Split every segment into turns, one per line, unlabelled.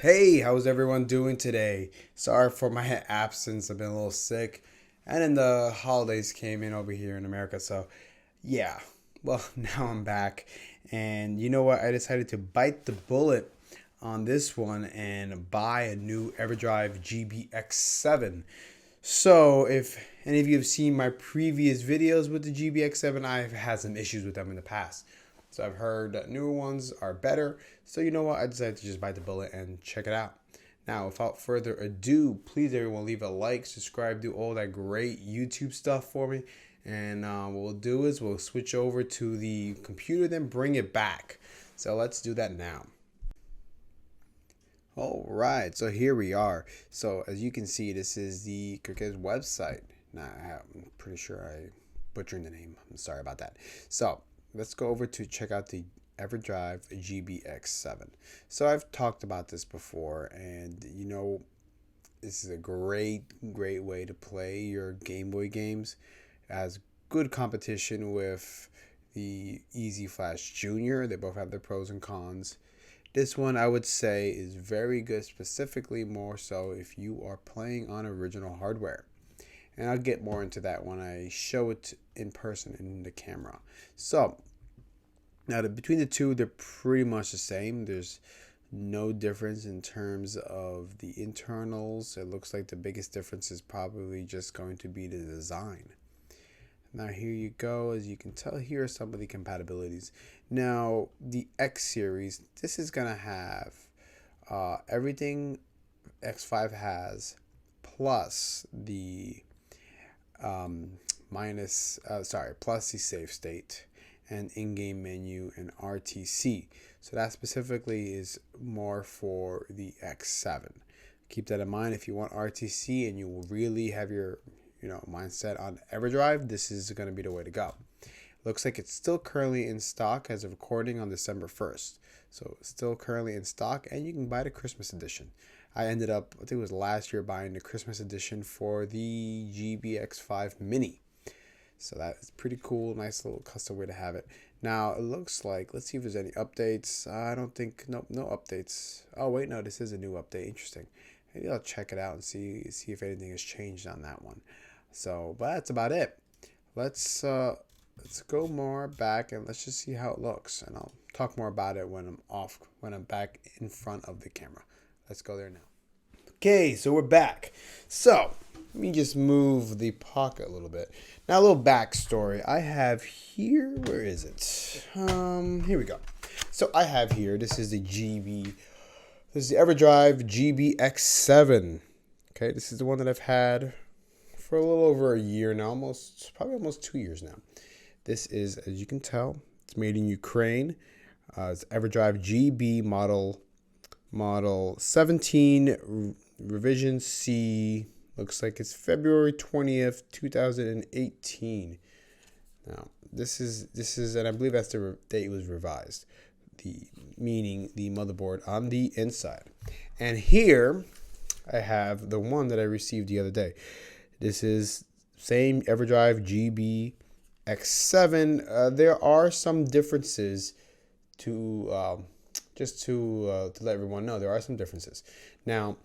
Hey, how's everyone doing today? Sorry for my absence. I've been a little sick. And then the holidays came in over here in America. So, yeah. Well, now I'm back. And you know what? I decided to bite the bullet on this one and buy a new EverDrive GB X7. So, if any of you have seen my previous videos with the GB X7, I've had some issues with them in the past. So I've heard that newer ones are better. So you know what? I decided to just bite the bullet and check it out. Now, without further ado, please everyone leave a like, subscribe, do all that great YouTube stuff for me. And what we'll do is we'll switch over to the computer, then bring it back. So let's do that now. All right, so here we are. So as you can see, this is the Cricut website. Now, I'm pretty sure I butchered the name. I'm sorry about that. So let's go over to check out the EverDrive GB X7. So I've talked about this before, and you know, this is a great way to play your Game Boy games. It has good competition with the Easy Flash Junior. They both have their pros and cons. This one I would say is very good, specifically more so if you are playing on original hardware. And I'll get more into that when I show it in person in the camera. So now between the two, they're pretty much the same. There's no difference in terms of the internals. It looks like the biggest difference is probably just going to be the design. Now here you go. As you can tell, here are some of the compatibilities. Now the X series, this is gonna have everything X5 has, plus the plus the save state and in-game menu and RTC. So that specifically is more for the X7. Keep that in mind if you want RTC and you will really have your mindset on EverDrive. This is going to be the way to go. Looks like it's still currently in stock as of recording on December 1st. So it's still currently in stock, and you can buy the Christmas edition. I ended up, I think it was last year, buying the Christmas edition for the GB X5 Mini. So that is pretty cool. Nice little custom way to have it. Now it looks like, let's see if there's any updates. I don't think, nope, no updates. Oh wait, no, this is a new update. Interesting. Maybe I'll check it out and see if anything has changed on that one. So, but that's about it. Let's go more back and let's just see how it looks. And I'll talk more about it when I'm back in front of the camera. Let's go there now. Okay, so we're back. So let me just move the pocket a little bit. Now a little backstory. I have here, where is it? Here we go. So I have here, this is the EverDrive GB X7. Okay, this is the one that I've had for a little over a year now, probably almost 2 years now. This is, as you can tell, it's made in Ukraine. It's EverDrive GB model 17 revision C. Looks like it's February 20th, 2018. Now, this is, and I believe that's the date it was revised. Meaning the motherboard on the inside. And here I have the one that I received the other day. This is same EverDrive GB X7. There are some differences to let everyone know. There are some differences. Now,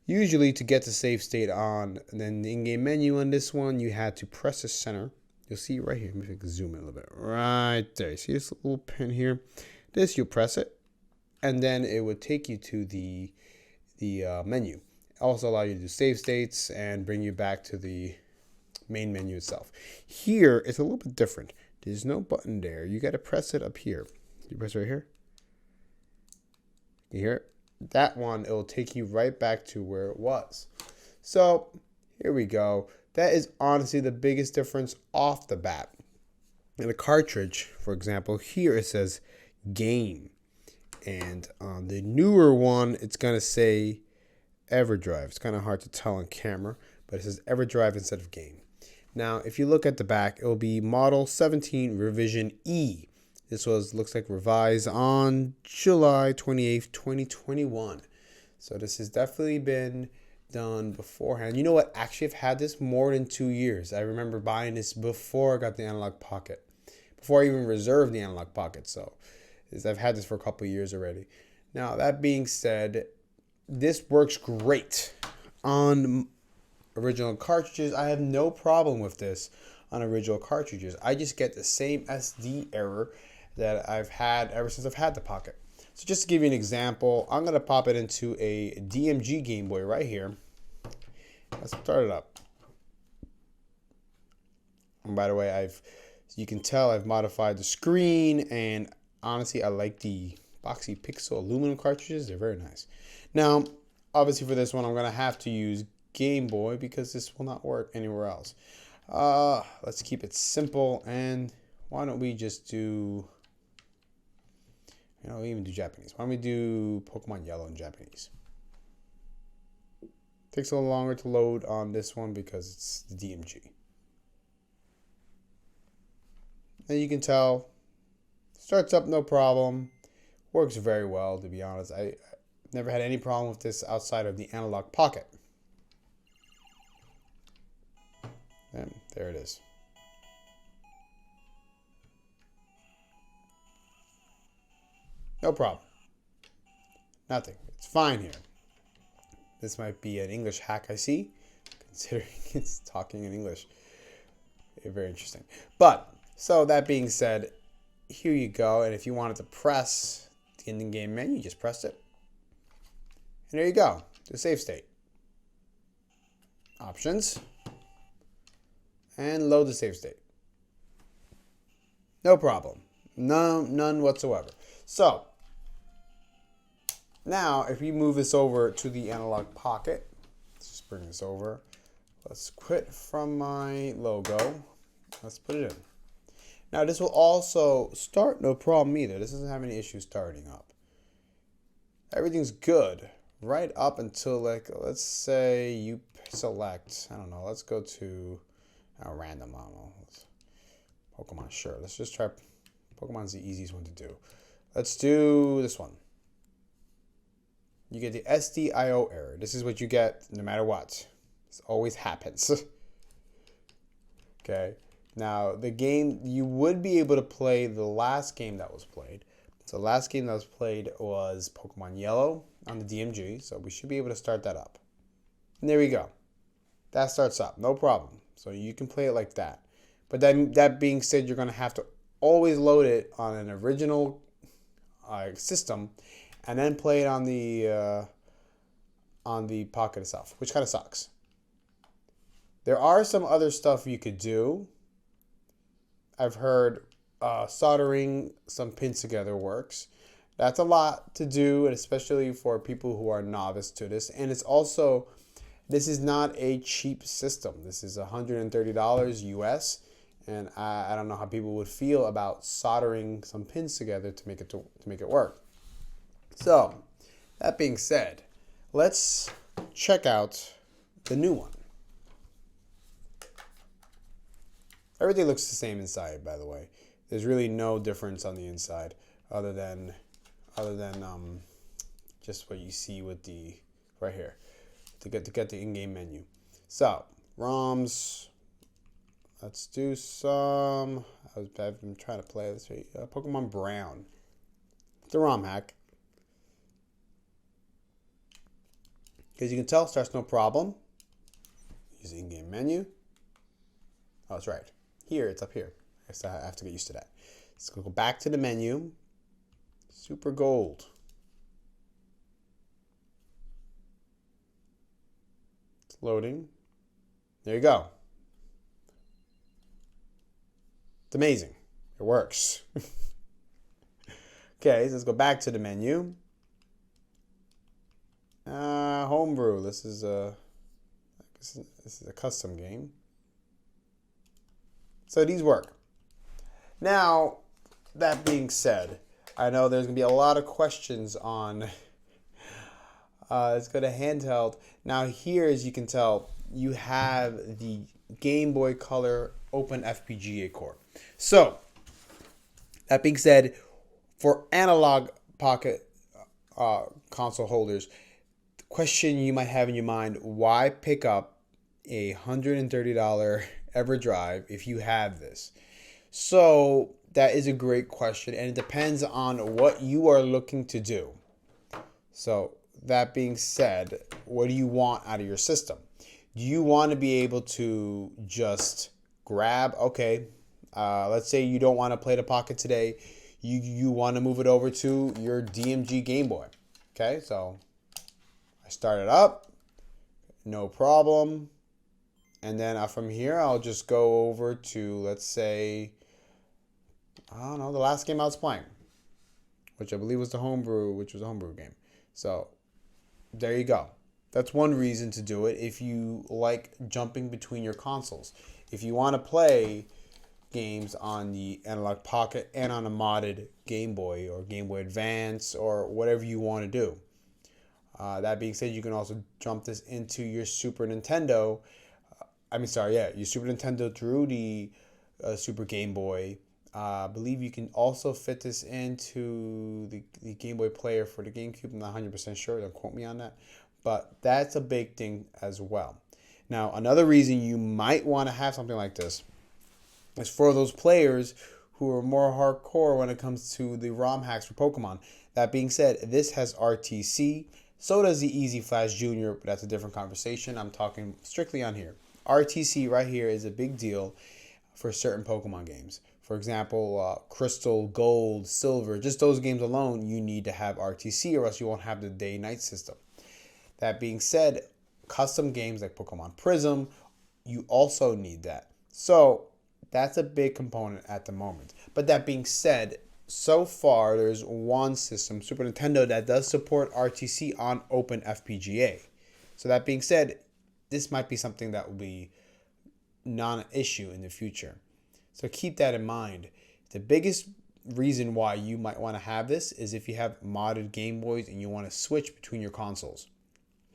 usually to get the save state on, and then the in-game menu on this one, you had to press the center. You'll see right here. Let me zoom in a little bit. Right there. See this little pin here? This, you press it, and then it would take you to the menu. Also allow you to do save states and bring you back to the main menu itself. Here, it's a little bit different. There's no button there. You got to press it up here. You press right here. You hear it? That one, it will take you right back to where it was. So here we go. That is honestly the biggest difference off the bat. In the cartridge, for example, here it says game. And on the newer one, it's going to say EverDrive. It's kind of hard to tell on camera, but it says EverDrive instead of game. Now, if you look at the back, it will be model 17 revision E. This looks like revised on July 28th, 2021. So this has definitely been done beforehand. You know what? Actually, I've had this more than 2 years. I remember buying this before I got the Analogue Pocket, before I even reserved the Analogue Pocket. So I've had this for a couple of years already. Now, that being said, this works great on original cartridges. I have no problem with this on original cartridges. I just get the same SD error that I've had ever since I've had the Pocket. So just to give you an example, I'm going to pop it into a DMG Game Boy right here. Let's start it up. And by the way, you can tell I've modified the screen, and honestly, I like the boxy pixel aluminum cartridges. They're very nice. Now, obviously for this one, I'm going to have to use Game Boy because this will not work anywhere else. Let's keep it simple, and why don't we just do, we even do Japanese. Why don't we do Pokemon Yellow in Japanese? Takes a little longer to load on this one because it's the DMG. And you can tell, starts up no problem, works very well, to be honest. I've never had any problem with this outside of the Analogue Pocket. And there it is. No problem. Nothing. It's fine here. This might be an English hack, I see, considering it's talking in English. Very interesting. But, so that being said, here you go. And if you wanted to press the in-game menu, you just press it. And there you go. The save state. Options. And load the save state. No problem. None whatsoever. So, now if we move this over to the Analogue Pocket, let's just bring this over. Let's quit from my logo. Let's put it in. Now this will also start no problem either. This doesn't have any issues starting up. Everything's good right up until, like, let's say you select, I don't know, let's go to random, I don't know, Pokemon, sure. Let's just try, Pokemon's the easiest one to do. Let's do this one. You get the SDIO error. This is what you get no matter what. This always happens. Okay. Now, the game, you would be able to play the last game that was played. So the last game that was played was Pokemon Yellow on the DMG. So we should be able to start that up. And there we go. That starts up. No problem. So you can play it like that. But then, that being said, you're going to have to always load it on an original system and then play it on the Pocket itself, which kind of sucks. There are some other stuff you could do. I've heard soldering some pins together works. That's a lot to do, and especially for people who are novice to this. And it's also, this is not a cheap system. This is $130 US, and I don't know how people would feel about soldering some pins together to make it work. So, that being said, let's check out the new one. Everything looks the same inside, by the way. There's really no difference on the inside other than just what you see with the right here to get the in-game menu. So, ROMs. Let's do some. I've been trying to play this. Pokemon Brown. It's a ROM hack. As you can tell, starts no problem. Use the in-game menu. Oh, that's right. Here, it's up here. I guess I have to get used to that. Let's go back to the menu. Super Gold. It's loading. There you go. It's amazing. It works. Okay, so let's go back to the menu. Homebrew. This is a custom game. So these work. Now, that being said, I know there's going to be a lot of questions on, let's go to handheld. Now here, as you can tell, you have the Game Boy Color Open FPGA core. So, that being said, for Analogue Pocket console holders, the question you might have in your mind, why pick up a $130 EverDrive if you have this? So that is a great question, and it depends on what you are looking to do. So that being said, what do you want out of your system? Do you want to be able to just grab, okay, let's say you don't want to play the Pocket today. You want to move it over to your DMG Game Boy. Okay, so I start it up, no problem. And then from here, I'll just go over to, let's say, I don't know, the last game I was playing, which I believe was the homebrew, which was a homebrew game. So there you go. That's one reason to do it if you like jumping between your consoles. If you want to play games on the Analogue Pocket and on a modded Game Boy or Game Boy Advance or whatever you want to do. That being said, you can also jump this into your Super Nintendo. Your Super Nintendo through the Super Game Boy. I believe you can also fit this into the Game Boy player for the GameCube. I'm not 100% sure. Don't quote me on that. But that's a big thing as well. Now, another reason you might want to have something like this is for those players who are more hardcore when it comes to the ROM hacks for Pokemon. That being said, this has RTC. So does the Easy Flash Junior, but that's a different conversation. I'm talking strictly on here. RTC right here is a big deal for certain Pokemon games. For example, Crystal, Gold, Silver, just those games alone, you need to have RTC or else you won't have the day-night system. That being said, custom games like Pokemon Prism, you also need that. So that's a big component at the moment. But that being said, so far there's one system, Super Nintendo, that does support RTC on Open FPGA. So that being said, this might be something that will be non-issue in the future. So keep that in mind. The biggest reason why you might want to have this is if you have modded Game Boys and you want to switch between your consoles.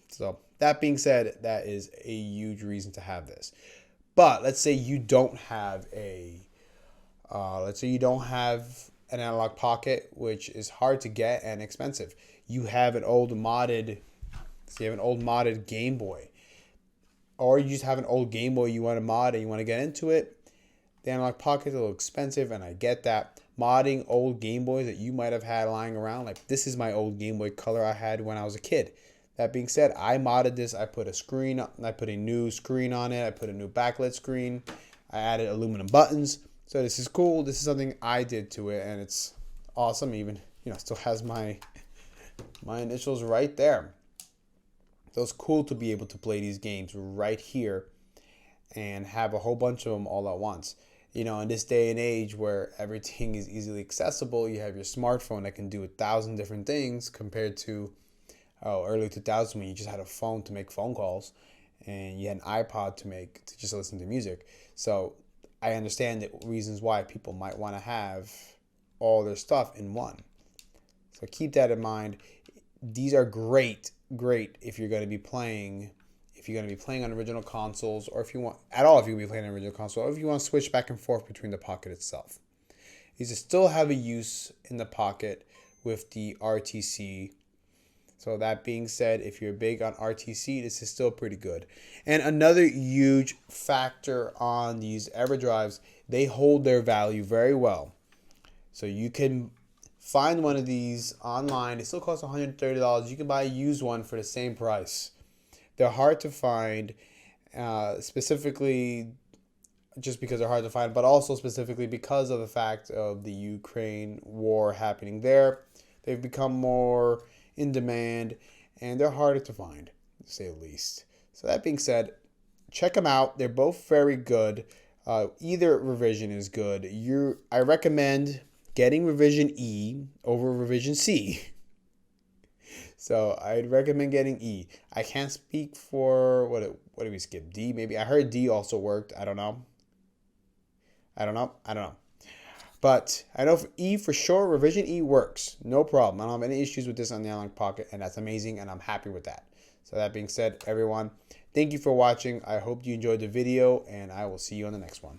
So that being said, that is a huge reason to have this. But let's say you don't have an Analogue Pocket, which is hard to get and expensive. You have an old modded Game Boy, or you just have an old Game Boy you want to mod and you want to get into it. The Analogue Pocket is a little expensive, and I get that. Modding old Game Boys that you might have had lying around, like this is my old Game Boy Color I had when I was a kid. That being said, I modded this. I put a new screen on it. I put a new backlit screen. I added aluminum buttons. So this is cool. This is something I did to it, and it's awesome. Even, still has my initials right there. So it's cool to be able to play these games right here and have a whole bunch of them all at once. In this day and age where everything is easily accessible, you have your smartphone that can do 1,000 different things compared to early 2000s when you just had a phone to make phone calls and you had an iPod to just listen to music. So I understand the reasons why people might want to have all their stuff in one. So keep that in mind. These are great if you're going to be playing. If you're going to be playing on original consoles, or if you want at all, if you're going to be playing on an original console, or if you want to switch back and forth between the Pocket itself. These still have a use in the Pocket with the RTC. So that being said, if you're big on RTC, this is still pretty good. And another huge factor on these EverDrives, they hold their value very well. So you can find one of these online. It still costs $130. You can buy a used one for the same price. They're hard to find, specifically just because they're hard to find, but also specifically because of the fact of the Ukraine war happening there. They've become more in demand, and they're harder to find, to say the least. So that being said, check them out. They're both very good. Either revision is good. I recommend getting revision E over revision C. So I'd recommend getting E. I can't speak for what did we skip? D maybe. I heard D also worked. I don't know. But I know for E for sure, revision E works. No problem. I don't have any issues with this on the Analogue Pocket, and that's amazing, and I'm happy with that. So that being said, everyone, thank you for watching. I hope you enjoyed the video, and I will see you on the next one.